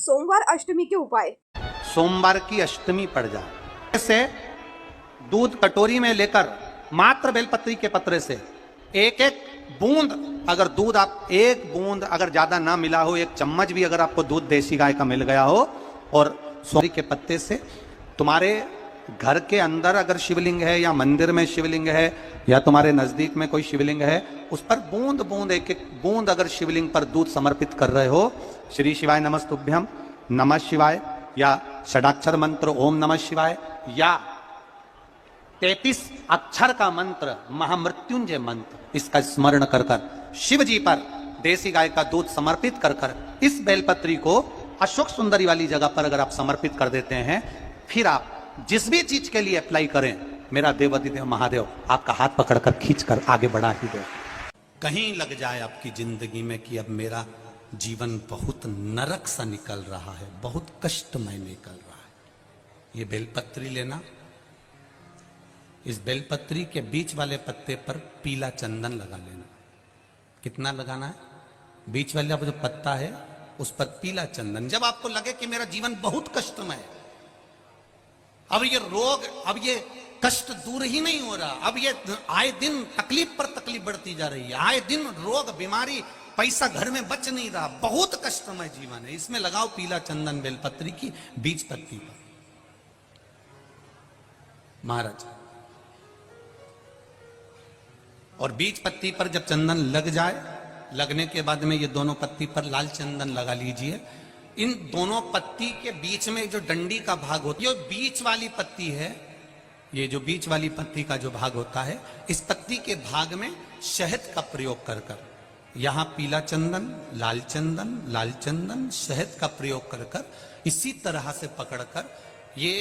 सोमवार अष्टमी के उपाय। सोमवार की अष्टमी पड़ जाए ऐसे दूध कटोरी में लेकर मात्र बेलपत्री के पत्रे से एक एक बूंद, अगर दूध आप एक बूंद अगर ज्यादा ना मिला हो, एक चम्मच भी अगर आपको दूध देसी गाय का मिल गया हो, और सोमवारी के पत्ते से तुम्हारे घर के अंदर अगर शिवलिंग है या मंदिर में शिवलिंग है या तुम्हारे नजदीक में कोई शिवलिंग है, उस पर बूंद बूंद एक एक बूंद अगर शिवलिंग पर दूध समर्पित कर रहे हो, श्री शिवाय नमस्तुभ्यम, नमः शिवाय, या षडाक्षर मंत्र ओम नमः शिवाय, या 33 अक्षर का मंत्र महामृत्युंजय मंत्र, इसका स्मरण कर कर शिव जी पर देसी गाय का दूध समर्पित कर कर इस बेलपत्री को अशोक सुंदरी वाली जगह पर अगर आप समर्पित कर देते हैं, फिर आप जिस भी चीज के लिए अप्लाई करें, मेरा देवाधिदेव महादेव आपका हाथ पकड़कर खींचकर आगे बढ़ा ही दे। कहीं लग जाए आपकी जिंदगी में कि अब मेरा जीवन बहुत नरक सा निकल रहा है, बहुत कष्टमय निकल रहा है, ये बेलपत्री लेना, इस बेलपत्री के बीच वाले पत्ते पर पीला चंदन लगा लेना। कितना लगाना है? बीच वाला जो पत्ता है उस पर पीला चंदन। जब आपको लगे कि मेरा जीवन बहुत कष्टमय है, अब ये रोग, अब ये कष्ट दूर ही नहीं हो रहा, अब ये आए दिन तकलीफ पर तकलीफ बढ़ती जा रही है, आए दिन रोग बीमारी, पैसा घर में बच नहीं रहा, बहुत कष्टमय जीवन है, इसमें लगाओ पीला चंदन बेलपत्री की बीज पत्ती पर। महाराज, और बीज पत्ती पर जब चंदन लग जाए, लगने के बाद में ये दोनों पत्ती पर लाल चंदन लगा लीजिए। इन दोनों पत्ती के बीच में जो डंडी का भाग होता है, ये बीच वाली पत्ती है, ये जो बीच वाली पत्ती का जो भाग होता है, इस पत्ती के भाग में शहद का प्रयोग कर कर, यहां पीला चंदन, लाल चंदन, लाल चंदन, शहद का प्रयोग कर कर इसी तरह से पकड़कर ये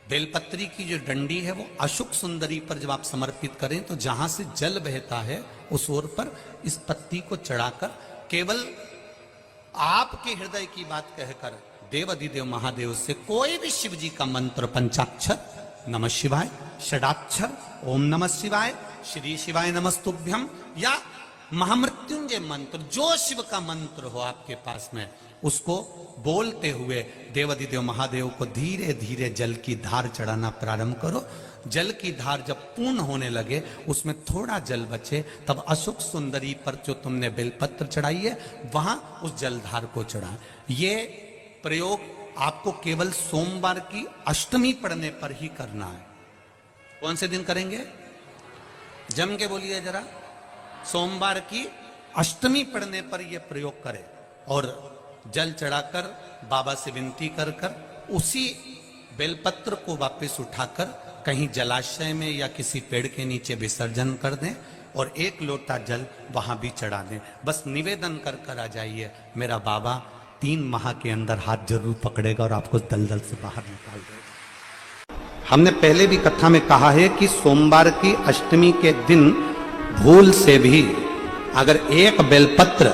बेलपत्री की जो डंडी है वो अशोक सुंदरी पर जब आप समर्पित करें, तो जहां से जल बहता है उस ओर पर इस पत्ती को चढ़ाकर केवल आपके हृदय की बात कहकर देवाधिदेव महादेव से कोई भी शिव जी का मंत्र, पंचाक्षर नमः शिवाय, षडाक्षर ओम नमः शिवाय, श्री शिवाय नमस्तुभ्यम, या महामृत्युंजय मंत्र, जो शिव का मंत्र हो आपके पास में, उसको बोलते हुए देवाधिदेव महादेव को धीरे धीरे जल की धार चढ़ाना प्रारंभ करो। जल की धार जब पूर्ण होने लगे, उसमें थोड़ा जल बचे, तब अशोक सुंदरी पर जो तुमने बेलपत्र चढ़ाई है वहां उस जलधार को चढ़ा। ये प्रयोग आपको केवल सोमवार की अष्टमी पढ़ने पर ही करना है। कौन से दिन करेंगे? जम के बोलिए जरा। सोमवार की अष्टमी पढ़ने पर यह प्रयोग करें और जल चढ़ाकर बाबा से विनती कर कर उसी बेलपत्र को वापस उठाकर कहीं जलाशय में या किसी पेड़ के नीचे विसर्जन कर दें और एक लोटा जल वहां भी चढ़ा दें। बस निवेदन कर कर आ जाइए, मेरा बाबा 3 माह के अंदर हाथ जरूर पकड़ेगा और आपको दलदल से बाहर निकाल देगा। हमने पहले भी कथा में कहा है कि सोमवार की अष्टमी के दिन भूल से भी अगर एक बेलपत्र,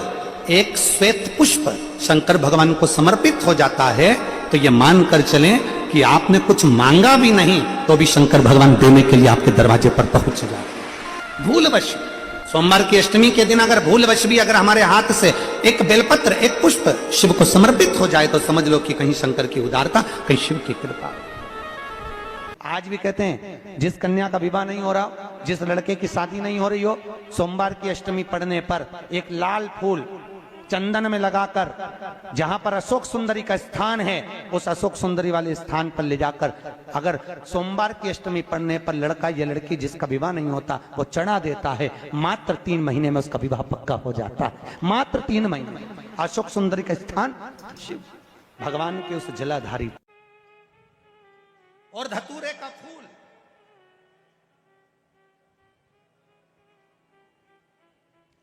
एक श्वेत पुष्प शंकर भगवान को समर्पित हो जाता है, तो ये मानकर चलें कि आपने कुछ मांगा भी नहीं तो भी शंकर भगवान देने के लिए आपके दरवाजे पर पहुंच जाए। भूलवश सोमवार की अष्टमी के दिन अगर भूलवश भी अगर हमारे हाथ से एक बेलपत्र, एक पुष्प शिव को समर्पित हो जाए, तो समझ लो कि कहीं शंकर की उदारता, कहीं शिव की कृपा। आज भी कहते हैं जिस कन्या का विवाह नहीं हो रहा, जिस लड़के की शादी नहीं हो रही हो, सोमवार की अष्टमी पढ़ने पर एक लाल फूल चंदन में लगाकर जहां पर अशोक सुंदरी का स्थान है, उस अशोक सुंदरी वाले स्थान पर ले जाकर अगर सोमवार की अष्टमी पढ़ने पर लड़का या लड़की जिसका विवाह नहीं होता वो चढ़ा देता है, मात्र 3 महीने में उसका विवाह पक्का हो जाता है। मात्र 3 महीने में अशोक सुंदरी का स्थान शिव भगवान के उस जलाधारी। और धतूरे का फूल,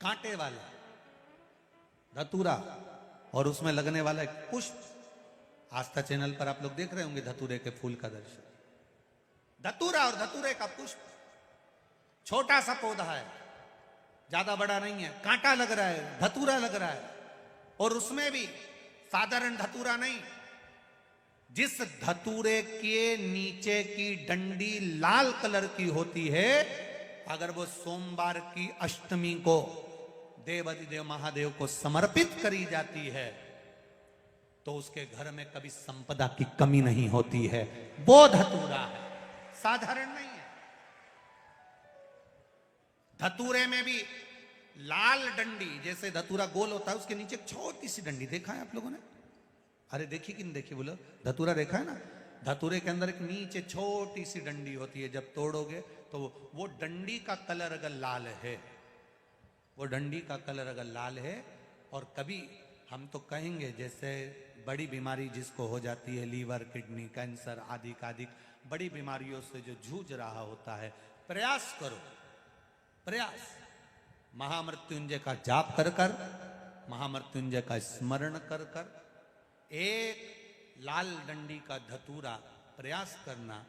कांटे वाला धतूरा, और उसमें लगने वाला एक पुष्प। आस्था चैनल पर आप लोग देख रहे होंगे धतूरे के फूल का दर्शन। धतूरा और धतूरे का पुष्प, छोटा सा पौधा है, ज्यादा बड़ा नहीं है, कांटा लग रहा है, धतूरा लग रहा है, और उसमें भी साधारण धतूरा नहीं, जिस धतूरे के नीचे की डंडी लाल कलर की होती है, अगर वो सोमवार की अष्टमी को देवाधिदेव महादेव को समर्पित करी जाती है, तो उसके घर में कभी संपदा की कमी नहीं होती है। वो धतूरा है, साधारण नहीं है। धतूरे में भी लाल डंडी, जैसे धतूरा गोल होता है उसके नीचे एक छोटी सी डंडी, देखा है आप लोगों ने? अरे देखी कि नहीं देखी बोलो? धतूरा देखा है ना? धतूरे के अंदर एक नीचे छोटी सी डंडी होती है, जब तोड़ोगे तो वो डंडी का कलर अगर लाल है, वो डंडी का कलर अगर लाल है, और कभी हम तो कहेंगे जैसे बड़ी बीमारी जिसको हो जाती है, लीवर, किडनी, कैंसर आदि आदि बड़ी बीमारियों से जो जूझ रहा होता है, प्रयास करो, प्रयास महामृत्युंजय का जाप कर कर, महामृत्युंजय का स्मरण कर कर, एक लाल डंडी का धतूरा प्रयास करना।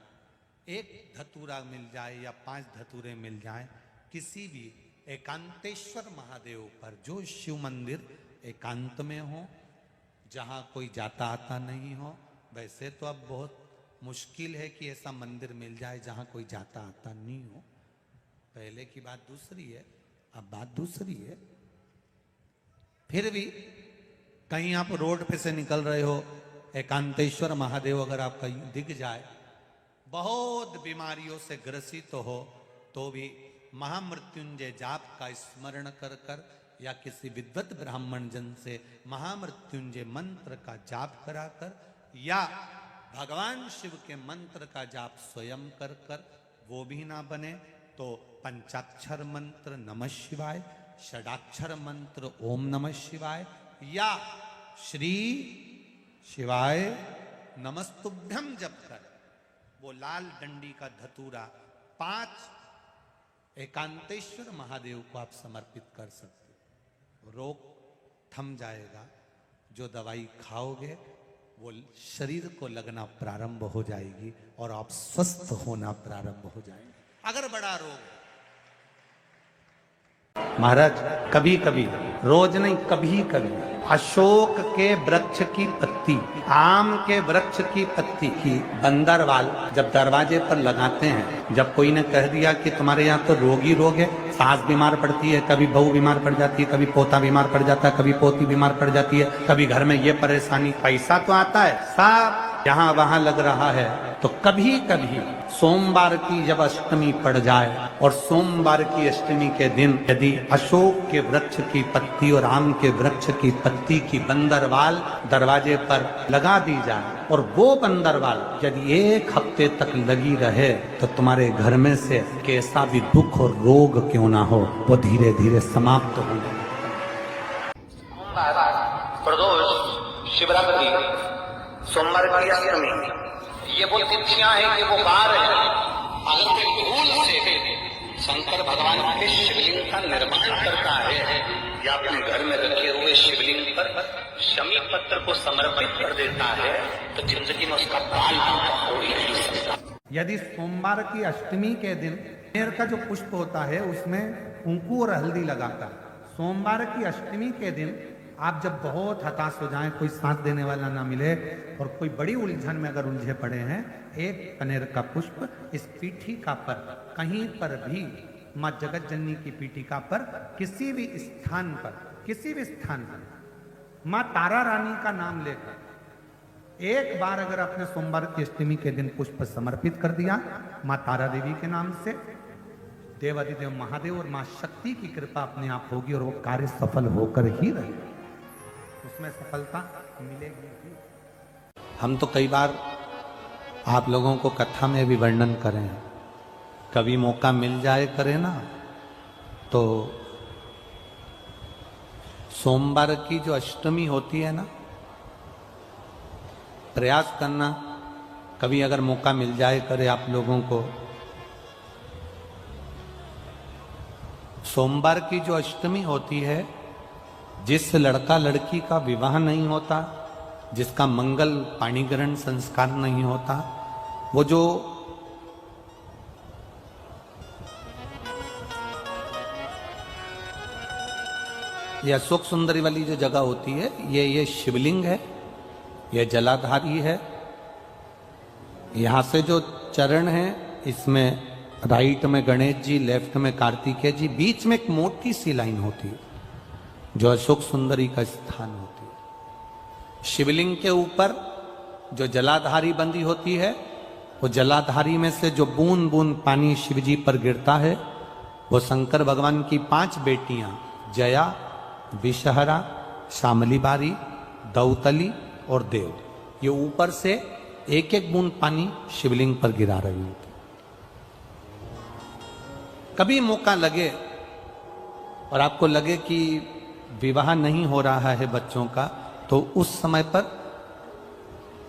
एक धतूरा मिल जाए या 5 धतूरे मिल जाए किसी भी एकांतेश्वर महादेव पर, जो शिव मंदिर एकांत में हो, जहां कोई जाता आता नहीं हो। वैसे तो अब बहुत मुश्किल है कि ऐसा मंदिर मिल जाए जहां कोई जाता आता नहीं हो। पहले की बात दूसरी है, अब बात दूसरी है। फिर भी कहीं आप रोड पे से निकल रहे हो, एकांतेश्वर महादेव अगर आपका दिख जाए, बहुत बीमारियों से ग्रसित हो, तो भी महामृत्युंजय जाप का स्मरण कर कर या किसी विद्वत ब्राह्मण जन से महामृत्युंजय मंत्र का जाप कराकर, या भगवान शिव के मंत्र का जाप स्वयं कर कर, वो भी ना बने तो पंचाक्षर मंत्र नमः शिवाय, षडाक्षर मंत्र ओम नमः शिवाय, या श्री शिवाय नमस्तुभ्यम जप कर वो लाल डंडी का धतूरा 5 एकांतेश्वर महादेव को आप समर्पित कर सकते हो। रोग थम जाएगा। जो दवाई खाओगे वो शरीर को लगना प्रारंभ हो जाएगी और आप स्वस्थ होना प्रारंभ हो जाएंगे। अगर बड़ा रोग, महाराज कभी कभी, रोज नहीं, कभी कभी अशोक के वृक्ष की पत्ती, आम के वृक्ष की पत्ती की बंदरवाल जब दरवाजे पर लगाते हैं, जब कोई ने कह दिया कि तुम्हारे यहाँ तो रोग ही रोग है, सास बीमार पड़ती है, कभी बहू बीमार पड़ जाती है, कभी पोता बीमार पड़ जाता है, कभी पोती बीमार पड़ जाती है, कभी घर में ये परेशानी, पैसा तो आता है, सब यहाँ वहां लग रहा है, तो कभी कभी सोमवार की जब अष्टमी पड़ जाए और सोमवार की अष्टमी के दिन यदि अशोक के वृक्ष की पत्ती और आम के वृक्ष की पत्ती की बंदरवाल दरवाजे पर लगा दी जाए और वो बंदरवाल यदि 1 हफ्ते तक लगी रहे, तो तुम्हारे घर में से कैसा भी दुख और रोग क्यों ना हो, वो धीरे धीरे समाप्त होंगे। प्रदोष, शिवरात्रि, सोमवार की अष्टमी, ये वो तिथियां हैं, ये वो बार है। अगर कोई भूल से शंकर भगवान के शिवलिंग का निर्माण करता है या अपने घर में रखे हुए शिवलिंग पर शमी पत्र को समर्पित कर देता है, तो जिंदगी में उसका बाल हो ही नहीं सकता। यदि सोमवार की अष्टमी के दिन कनेर का जो पुष्प होता है उसमें कुंकू और हल्दी लगाता है, सोमवार की अष्टमी के दिन आप जब बहुत हताश हो जाएं, कोई साथ देने वाला ना मिले और कोई बड़ी उलझन में अगर उलझे पड़े हैं, एक कनेर का पुष्प इस पीठिका पर कहीं पर भी, माँ जगत जननी की पीठिका पर किसी भी स्थान पर, किसी भी स्थान पर माँ तारा रानी का नाम लेकर एक बार अगर आपने सोमवार की अष्टमी के दिन पुष्प समर्पित कर दिया माँ तारा देवी के नाम से, देवाधिदेव महादेव और माँ शक्ति की कृपा अपने आप होगी और वो कार्य सफल होकर ही रहेगा, उसमें सफलता मिलेगी। हम तो कई बार आप लोगों को कथा में भी वर्णन करें, कभी मौका मिल जाए करें ना, तो सोमवार की जो अष्टमी होती है ना, प्रयास करना कभी अगर मौका मिल जाए करे आप लोगों को, सोमवार की जो अष्टमी होती है, जिस लड़का लड़की का विवाह नहीं होता, जिसका मंगल पाणिग्रहण संस्कार नहीं होता, वो जो ये अशोक सुंदरी वाली जो जगह होती है, ये शिवलिंग है, ये जलाधारी है। यहां से जो चरण है, इसमें राइट में गणेश जी, लेफ्ट में कार्तिकेय जी, बीच में एक मोटी सी लाइन होती है जो अशोक सुंदरी का स्थान होती है। शिवलिंग के ऊपर जो जलाधारी बंदी होती है, वो जलाधारी में से जो बूंद बूंद पानी शिव जी पर गिरता है, वो शंकर भगवान की 5 बेटियां जया, विषहरा, शामली बारी, दौतली और देव, ये ऊपर से एक एक बूंद पानी शिवलिंग पर गिरा रही होती। कभी मौका लगे और आपको लगे कि विवाह नहीं हो रहा है बच्चों का, तो उस समय पर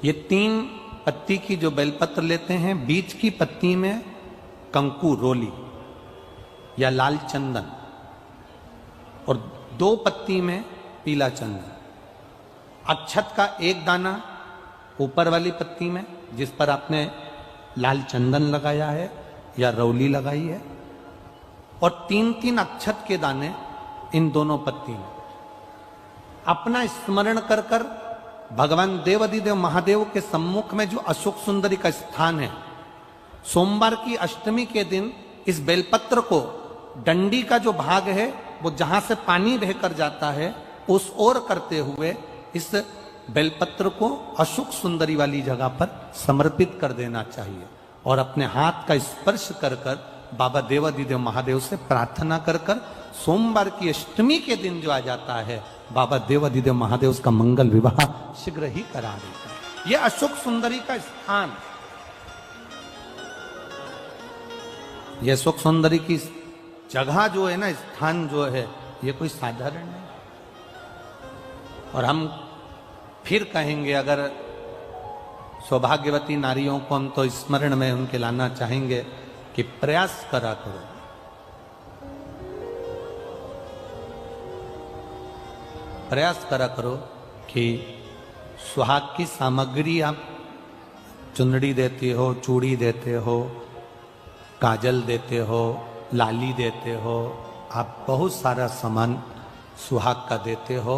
ये 3 पत्ती की जो बेलपत्र लेते हैं, बीच की पत्ती में कंकु रोली या लाल चंदन और 2 पत्ती में पीला चंदन, अक्षत का 1 दाना ऊपर वाली पत्ती में जिस पर आपने लाल चंदन लगाया है या रौली लगाई है, और 3-3 अक्षत के दाने इन दोनों पत्ती में अपना स्मरण कर कर भगवान देवाधिदेव महादेव के सम्मुख में जो अशोक सुंदरी का स्थान है, सोमवार की अष्टमी के दिन इस बेलपत्र को, डंडी का जो भाग है वो जहां से पानी बहकर जाता है उस ओर करते हुए इस बेलपत्र को अशोक सुंदरी वाली जगह पर समर्पित कर देना चाहिए और अपने हाथ का स्पर्श कर कर बाबा देवाधिदेव महादेव से प्रार्थना कर कर सोमवार की अष्टमी के दिन जो आ जाता है, बाबा देवाधिदेव महादेव उसका मंगल विवाह शीघ्र ही करा देता है। यह अशोक सुंदरी का स्थान, यह अशोक सुंदरी की जगह जो है ना, स्थान जो है, ये कोई साधारण नहीं। और हम फिर कहेंगे, अगर सौभाग्यवती नारियों को हम तो स्मरण में उनके लाना चाहेंगे कि प्रयास करा करो, प्रयास करा करो कि सुहाग की सामग्री आप चुंदड़ी देते हो, चूड़ी देते हो, काजल देते हो, लाली देते हो, आप बहुत सारा सामान सुहाग का देते हो,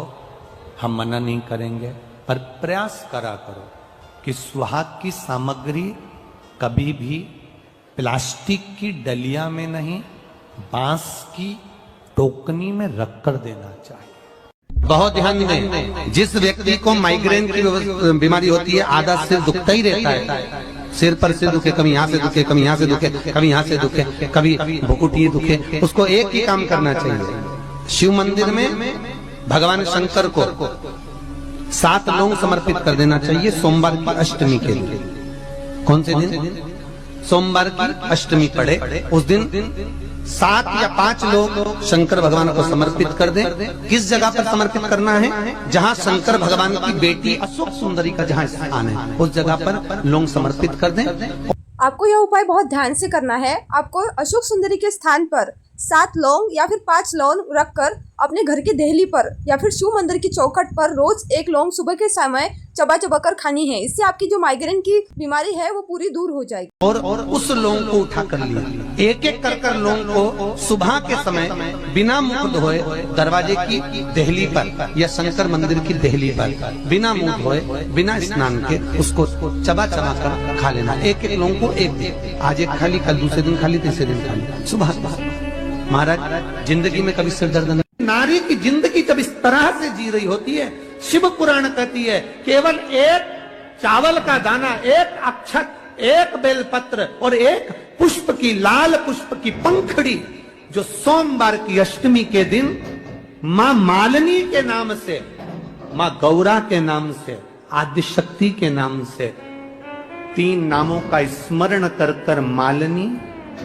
हम मना नहीं करेंगे, पर प्रयास करा करो कि सुहाग की सामग्री कभी भी प्लास्टिक की डलिया में नहीं, बांस की टोकनी में रखकर देना चाहिए। बहुत ध्यान दें, जिस व्यक्ति को माइग्रेन की बीमारी होती है, आधा सिर दुखता ही रहता है, सिर पर सिर दुखे, कभी यहाँ से दुखे, कभी यहाँ से दुखे, कभी यहाँ से दुखे, कभी भुकुटी दुखे, उसको एक ही काम करना चाहिए। शिव मंदिर में भगवान शंकर को 7 लौंग समर्पित कर देना चाहिए सोमवार की अष्टमी के लिए। कौन से दिन? सोमवार की अष्टमी पड़े उस दिन 7 या 5 लोग शंकर भगवान को समर्पित कर दें। किस जगह पर समर्पित करना है? जहां शंकर भगवान की बेटी अशोक सुंदरी का जहां स्थान है, उस जगह पर लौंग समर्पित कर दें। आपको यह उपाय बहुत ध्यान से करना है। आपको अशोक सुंदरी के स्थान पर 7 लौंग या फिर 5 लौंग रखकर अपने घर की देहली पर या फिर शिव मंदिर की चौखट पर रोज 1 लौंग सुबह के समय चबा चबा कर खानी है। इससे आपकी जो माइग्रेन की बीमारी है वो पूरी दूर हो जाएगी। और उस लौंग को उठा कर लिया, एक एक कर लौंग को सुबह के समय बिना मुंह धोए दरवाजे की देहली पर या शंकर मंदिर की देहली पर बिना मुंह धोए, बिना स्नान के उसको चबा चबा कर खा लेना। एक एक लौंग को एक, आज एक खाली, कल दूसरे दिन खाली, तीसरे दिन खाली, सुबह सुबह। महाराज, जिंदगी में कभी सिर दर्द नहीं। नारी की जिंदगी जब इस तरह से जी रही होती है, शिव पुराण कहती है केवल 1 चावल का दाना, 1 अक्षत, 1 बेलपत्र और 1 पुष्प की, लाल पुष्प की पंखड़ी, जो सोमवार की अष्टमी के दिन मां मालिनी के नाम से, मां गौरा के नाम से, आदिशक्ति के नाम से 3 नामों का स्मरण कर कर, मालिनी,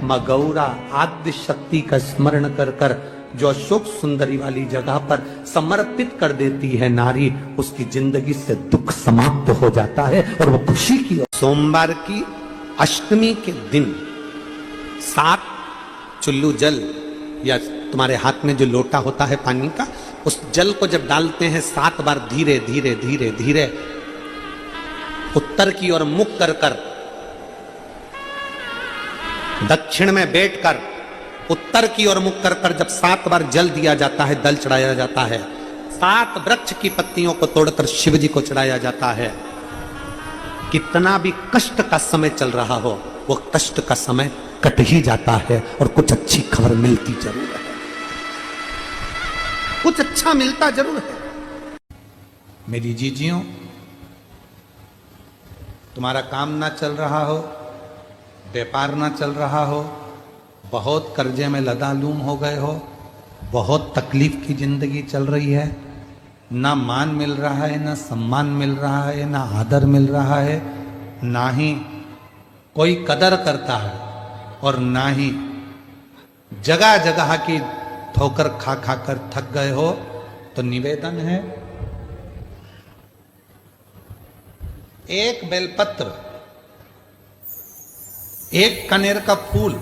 मां गौरा, आद्य शक्ति का स्मरण कर कर जो अशोक सुंदरी वाली जगह पर समर्पित कर देती है नारी, उसकी जिंदगी से दुख समाप्त हो जाता है और वो खुशी की। सोमवार की अष्टमी के दिन 7 चुल्लू जल या तुम्हारे हाथ में जो लोटा होता है पानी का, उस जल को जब डालते हैं 7 बार धीरे धीरे धीरे धीरे उत्तर की ओर मुख कर कर, दक्षिण में बैठकर उत्तर की ओर मुख कर कर जब 7 बार जल दिया जाता है, दल चढ़ाया जाता है, 7 वृक्ष की पत्तियों को तोड़कर शिव जी को चढ़ाया जाता है। कितना भी कष्ट का समय चल रहा हो, वो कष्ट का समय कट ही जाता है और कुछ अच्छी खबर मिलती जरूर है, कुछ अच्छा मिलता जरूर है। मेरी जीजियों, तुम्हारा काम ना चल रहा हो, व्यापार ना चल रहा हो, बहुत कर्जे में लदालूम हो गए हो, बहुत तकलीफ की जिंदगी चल रही है, ना मान मिल रहा है, ना सम्मान मिल रहा है, ना आदर मिल रहा है, ना ही कोई कदर करता है, और ना ही जगह जगह की ठोकर खा खा कर थक गए हो, तो निवेदन है, एक बेलपत्र, एक कनेर का फूल,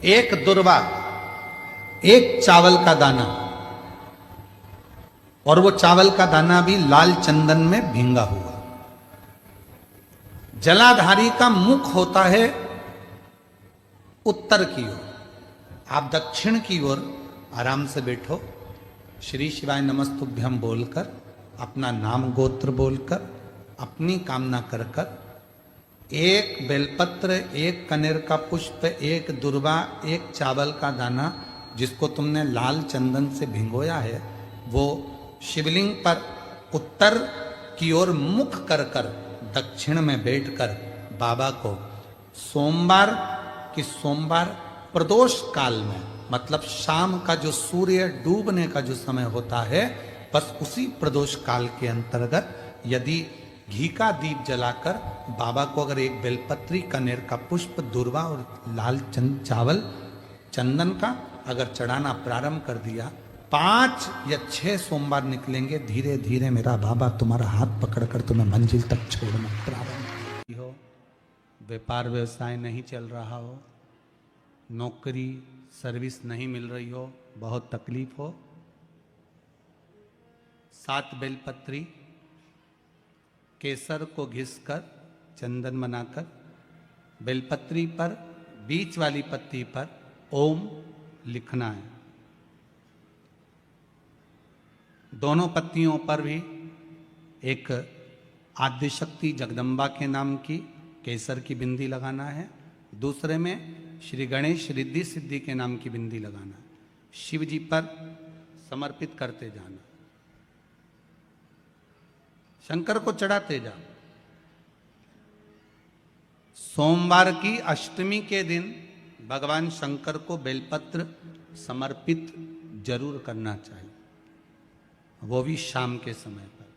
एक दुर्वा, एक चावल का दाना, और वो चावल का दाना भी लाल चंदन में भींगा हुआ। जलाधारी का मुख होता है उत्तर की ओर, आप दक्षिण की ओर आराम से बैठो, श्री शिवाय नमस्तुभ्यम बोलकर, अपना नाम गोत्र बोलकर, अपनी कामना कर कर, एक बेलपत्र, एक कनेर का पुष्प, एक दुर्वा, एक चावल का दाना जिसको तुमने लाल चंदन से भिंगोया है, वो शिवलिंग पर उत्तर की ओर मुख कर कर दक्षिण में बैठकर बाबा को सोमवार प्रदोष काल में, मतलब शाम का जो सूर्य डूबने का जो समय होता है, बस उसी प्रदोष काल के अंतर्गत यदि घी का दीप जलाकर बाबा को अगर एक बेलपत्री, कनेर का पुष्प, दुर्वा और लाल चावल चंदन का अगर चढ़ाना प्रारंभ कर दिया, 5 या 6 सोमवार निकलेंगे, धीरे धीरे मेरा बाबा तुम्हारा हाथ पकड़कर तुम्हें मंजिल तक छोड़ना प्रारंभ हो। व्यापार व्यवसाय नहीं चल रहा हो, नौकरी सर्विस नहीं मिल रही हो, बहुत तकलीफ हो, 7 बेलपत्री केसर को घिसकर चंदन बनाकर बेलपत्री पर बीच वाली पत्ती पर ओम लिखना है। दोनों पत्तियों पर भी एक आद्यशक्ति जगदम्बा के नाम की केसर की बिंदी लगाना है, दूसरे में श्री गणेश रिद्धि सिद्धि के नाम की बिंदी लगाना है, शिव जी पर समर्पित करते जाना, शंकर को चढ़ाते जा। सोमवार की अष्टमी के दिन भगवान शंकर को बेलपत्र समर्पित जरूर करना चाहिए, वो भी शाम के समय पर।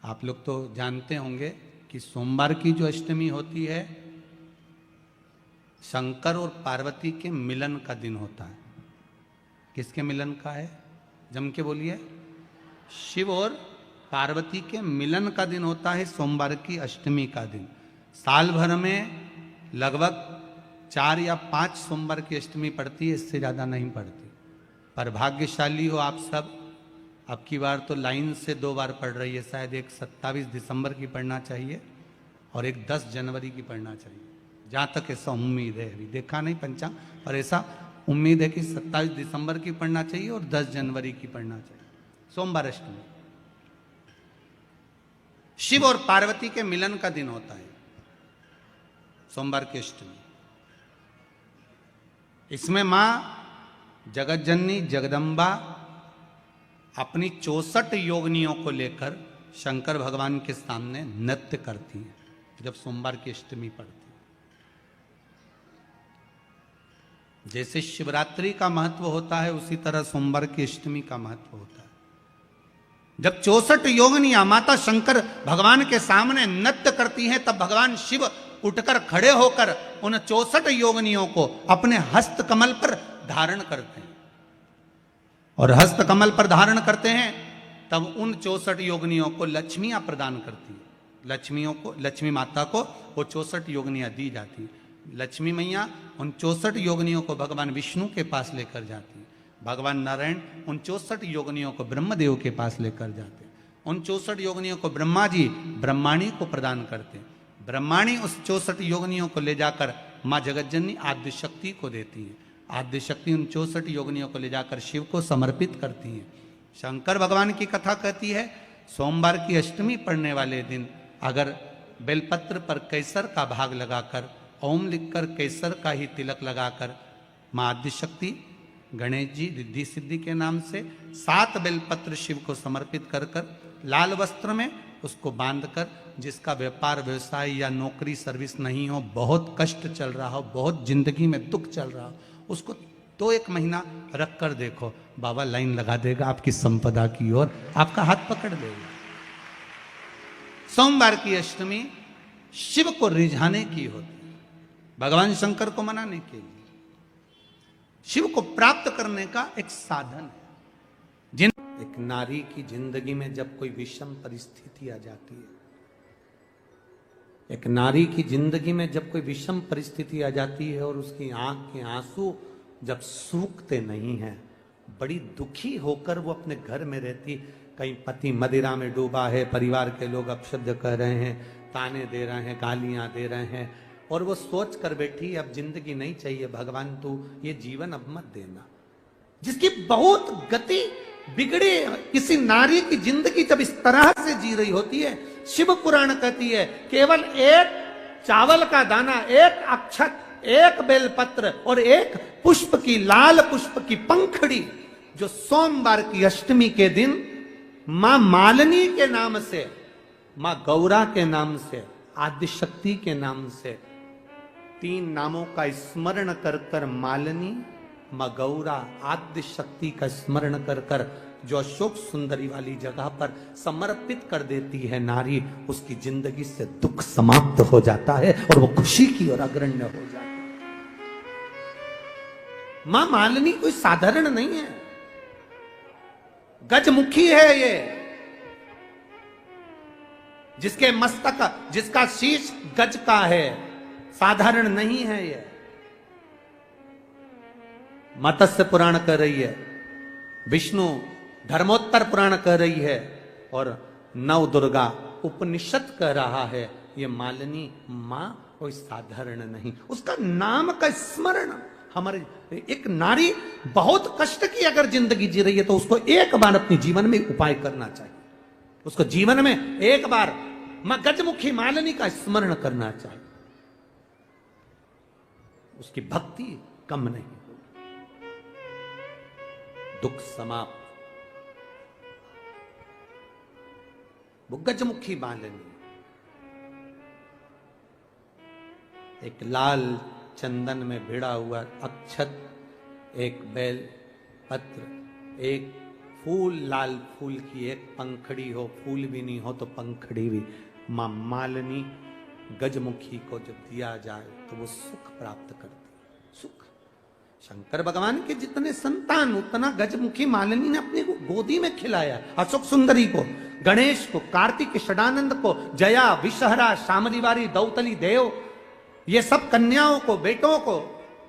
आप लोग तो जानते होंगे कि सोमवार की जो अष्टमी होती है, शंकर और पार्वती के मिलन का दिन होता है। किसके मिलन का है? जम के बोलिए। शिव और पार्वती के मिलन का दिन होता है सोमवार की अष्टमी का दिन। साल भर में लगभग 4 या 5 सोमवार की अष्टमी पड़ती है, इससे ज़्यादा नहीं पड़ती। पर भाग्यशाली हो आप सब, अब की बार तो लाइन से 2 बार पड़ रही है, शायद एक 27 दिसंबर की पढ़ना चाहिए और एक 10 जनवरी की पढ़ना चाहिए, जहाँ तक ऐसा उम्मीद है। अभी देखा नहीं पंचांग, और ऐसा उम्मीद है कि 27 दिसंबर की पढ़ना चाहिए और 10 जनवरी की पढ़ना चाहिए, सोमवार अष्टमी। शिव और पार्वती के मिलन का दिन होता है सोमवार की अष्टमी। इसमें मां जगत जननी जगदम्बा अपनी 64 योगिनियों को लेकर शंकर भगवान के सामने नृत्य करती हैं जब सोमवार की अष्टमी पड़ती है। जैसे शिवरात्रि का महत्व होता है, उसी तरह सोमवार की अष्टमी का महत्व होता है। जब 64 योगिनियां माता शंकर भगवान के सामने नृत्य करती हैं, तब भगवान शिव उठकर खड़े होकर उन 64 योगिनियों को अपने हस्त कमल पर धारण करते हैं, और हस्त कमल पर धारण करते हैं तब उन 64 योगिनियों को लक्ष्मियां प्रदान करती है। लक्ष्मी माता को वो 64 योगिनियां दी जाती हैं। लक्ष्मी मैया उन 64 योगिनियों को भगवान विष्णु के पास लेकर जाती है। भगवान नारायण उन 64 योगिनियों को ब्रह्मदेव के पास लेकर जाते हैं। उन 64 योगिनियों को ब्रह्मा जी ब्रह्माणी को प्रदान करते हैं। ब्रह्माणी उस 64 योगिनियों को ले जाकर माँ जगतजननी आद्यशक्ति को देती है। आद्यशक्ति उन 64 योगिनियों को ले जाकर शिव को समर्पित करती हैं। शंकर भगवान की कथा कहती है, सोमवार की अष्टमी पड़ने वाले दिन अगर बेलपत्र पर केसर का भाग लगाकर, ओम लिखकर केसर का ही तिलक लगाकर माँ आद्यशक्ति गणेश जी रिद्धि सिद्धि के नाम से 7 बेलपत्र शिव को समर्पित कर कर लाल वस्त्र में उसको बांधकर, जिसका व्यापार व्यवसाय या नौकरी सर्विस नहीं हो, बहुत कष्ट चल रहा हो, बहुत जिंदगी में दुख चल रहा हो, उसको 2-1 महीना रख कर देखो, बाबा लाइन लगा देगा आपकी संपदा की ओर, आपका हाथ पकड़ देगा। सोमवार की अष्टमी शिव को रिझाने की होती है, भगवान शंकर को मनाने के लिए, शिव को प्राप्त करने का एक साधन है। एक नारी की जिंदगी में जब कोई विषम परिस्थिति आ जाती है, एक नारी की जिंदगी में जब कोई विषम परिस्थिति आ जाती है और उसकी आंख के आंसू जब सूखते नहीं हैं, बड़ी दुखी होकर वो अपने घर में रहती, कहीं पति मदिरा में डूबा है, परिवार के लोग अपशब्द कह रहे हैं, ताने दे रहे हैं, गालियां दे रहे हैं, और वो सोच कर बैठी अब जिंदगी नहीं चाहिए, भगवान तू ये जीवन अब मत देना। जिसकी बहुत गति बिगड़ी किसी नारी की जिंदगी जब इस तरह से जी रही होती है, शिव पुराण कहती है केवल एक चावल का दाना, एक अक्षत, एक बेलपत्र और एक पुष्प की, लाल पुष्प की पंखड़ी, जो सोमवार की अष्टमी के दिन मां मालिनी के नाम से, मां गौरा के नाम से, आदिशक्ति के नाम से 3 नामों का स्मरण कर कर, मालिनी, मां गौरा, आद्य शक्ति का स्मरण कर कर जो अशोक सुंदरी वाली जगह पर समर्पित कर देती है नारी, उसकी जिंदगी से दुख समाप्त हो जाता है और वो खुशी की ओर अग्रण्य हो जाती है। मां मालिनी कोई साधारण नहीं है, गजमुखी है ये, जिसके मस्तक, जिसका शीश गज का है, साधारण नहीं है ये। मत्स्य पुराण कह रही है, विष्णु धर्मोत्तर पुराण कह रही है, और नव दुर्गा उपनिषद कह रहा है, ये मालिनी मां कोई साधारण नहीं, उसका नाम का स्मरण। हमारे एक नारी बहुत कष्ट की अगर जिंदगी जी रही है तो उसको एक बार अपने जीवन में उपाय करना चाहिए, उसको जीवन में एक बार मां गजमुखी मालिनी का स्मरण करना चाहिए, उसकी भक्ति कम नहीं, दुख समाप्त। वो गजमुखी मालिनी, एक लाल चंदन में भिड़ा हुआ अक्षत, एक बेल पत्र, एक फूल, लाल फूल की एक पंखड़ी हो, फूल भी नहीं हो तो पंखड़ी भी, मां मालिनी गजमुखी को जब दिया जाए तो वो सुख प्राप्त करती, सुख। शंकर भगवान के जितने संतान, उतना गजमुखी मालिनी ने अपने को गोदी में खिलाया, अशोक सुंदरी को, गणेश को, कार्तिक षडानंद को, जया, विषहरा, शामलीवारी, दौतली देव, ये सब कन्याओं को, बेटों को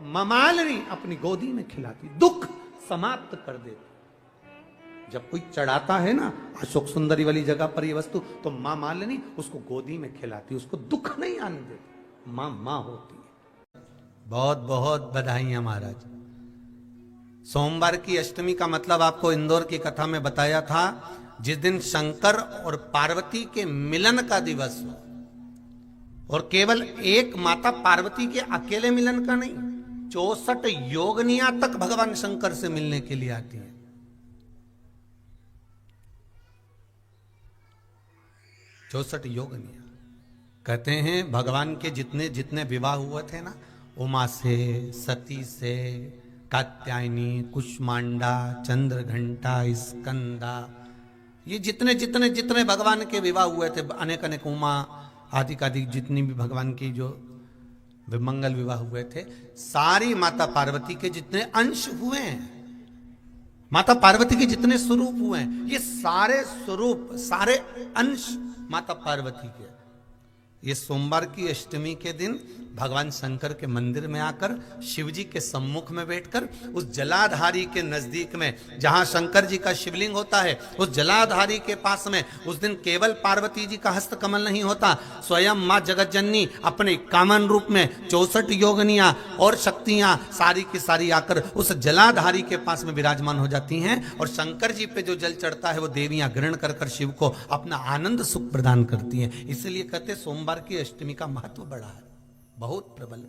मां मालिनी अपनी गोदी में खिलाती, दुख समाप्त कर देती। जब कोई चढ़ाता है ना अशोक सुंदरी वाली जगह पर ये वस्तु, तो मां मालिनी उसको गोदी में खिलाती, उसको दुख नहीं आने देती, मां मां होती है। बहुत बहुत बधाइयां महाराज। सोमवार की अष्टमी का मतलब आपको इंदौर की कथा में बताया था, जिस दिन शंकर और पार्वती के मिलन का दिवस हो, और केवल एक माता पार्वती के अकेले मिलन का नहीं, 64 योगनियां तक भगवान शंकर से मिलने के लिए आती हैं। 64 योगनियां। कहते हैं भगवान के जितने जितने विवाह हुए थे ना, उमा से, सती से, कात्यायनी, कुष्मांडा, चंद्रघंटा, स्कंदा, ये जितने जितने जितने भगवान के विवाह हुए थे, अनेक अनेक उमा आदि आदि जितनी भी भगवान की जो विमंगल विवाह हुए थे, सारी माता पार्वती के जितने अंश हुए हैं, माता पार्वती के जितने स्वरूप हुए हैं, ये सारे स्वरूप, सारे अंश माता पार्वती के। ये सोमवार की अष्टमी के दिन भगवान शंकर के मंदिर में आकर, शिव जी के सम्मुख में बैठकर, उस जलाधारी के नजदीक में जहां शंकर जी का शिवलिंग होता है, उस जलाधारी के पास में उस दिन केवल पार्वती जी का हस्त कमल नहीं होता, स्वयं मां जगतजननी अपने कामन रूप में 64 योगनियां और शक्तियां सारी की सारी आकर उस जलाधारी के पास में विराजमान हो जाती हैं, और शंकर जी पे जो जल चढ़ता है वो देवियां ग्रहण कर कर शिव को अपना आनंद सुख प्रदान करती हैं। इसलिए कहते सोमवार की अष्टमी का महत्व बड़ा है, बहुत प्रबल।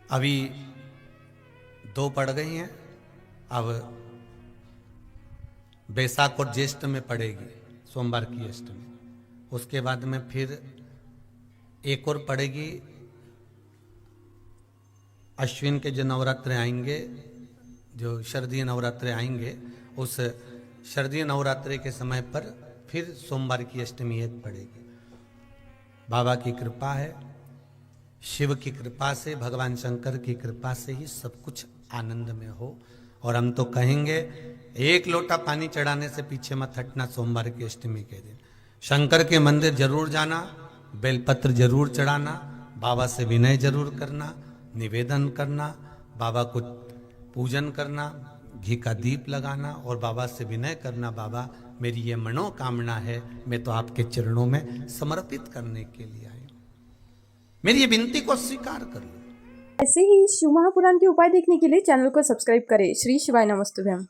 अभी 2 पड़ गई हैं, अब बैसाख और ज्येष्ठ में पड़ेगी, सोमवार की अष्टमी। उसके बाद में फिर एक और पड़ेगी, अश्विन के जो नवरात्र आएंगे, जो शरदीय नवरात्र आएंगे, उस शरदीय नवरात्रि के समय पर फिर सोमवार की अष्टमी एक पड़ेगी। बाबा की कृपा है, शिव की कृपा से, भगवान शंकर की कृपा से ही सब कुछ आनंद में हो। और हम तो कहेंगे 1 लोटा पानी चढ़ाने से पीछे मत हटना सोमवार की अष्टमी के दिन। शंकर के मंदिर जरूर जाना, बेलपत्र जरूर चढ़ाना, बाबा से विनय जरूर करना, निवेदन करना, बाबा को पूजन करना, घी का दीप लगाना और बाबा से विनय करना, बाबा मेरी ये मनोकामना है, मैं तो आपके चरणों में समर्पित करने के लिए आई हूं, मेरी ये विनती को स्वीकार कर लो। ऐसे ही शिव महापुराण के उपाय देखने के लिए चैनल को सब्सक्राइब करें। श्री शिवाय नमस्तुभ्यम।